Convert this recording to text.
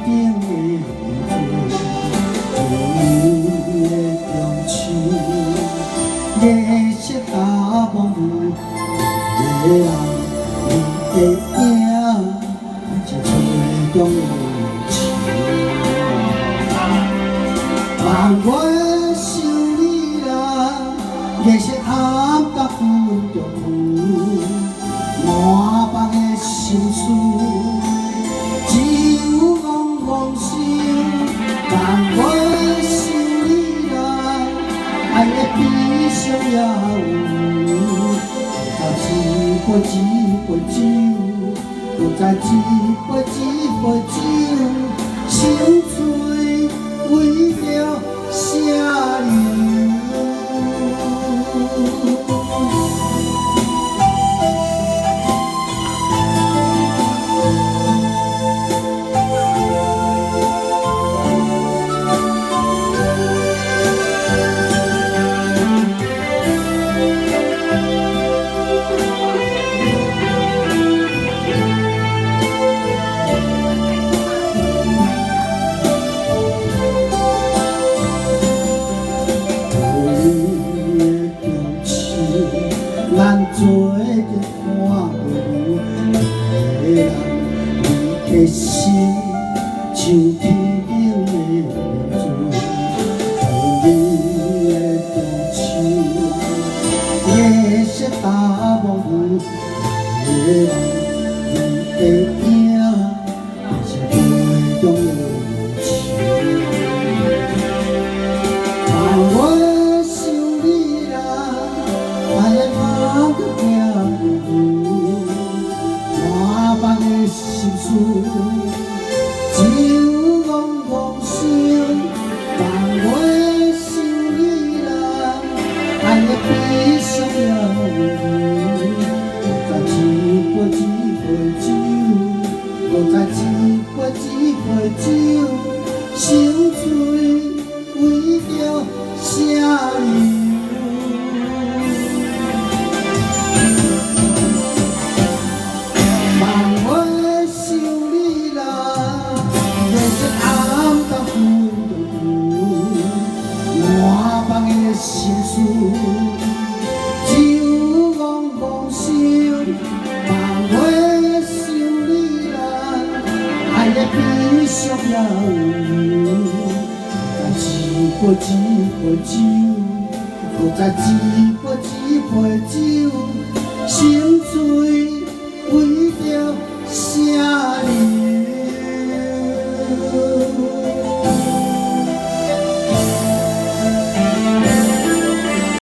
顶的水，的中秋，夜色大梦里，夜人你的影，是吹中的树。望我想你啦，夜色暗甲分着开，满腹的心事。 望想，但我想你啦，爱的悲伤也有，再一杯酒，再一杯酒，心醉为了啥流？ 咱做阵看无的人，你的心像天顶的水，你的中秋，夜色大梦里的人，你的影是杯中的酒，但我想你啦，爱的满腹的心事，酒浓浓想，但我想你啦，爱的悲伤也有，再一杯酒，再一杯酒，心醉为了啥流？ 心事，酒浓浓想，但我想你啦，爱的悲伤也有，再一杯酒，再一杯酒，心醉为了啥？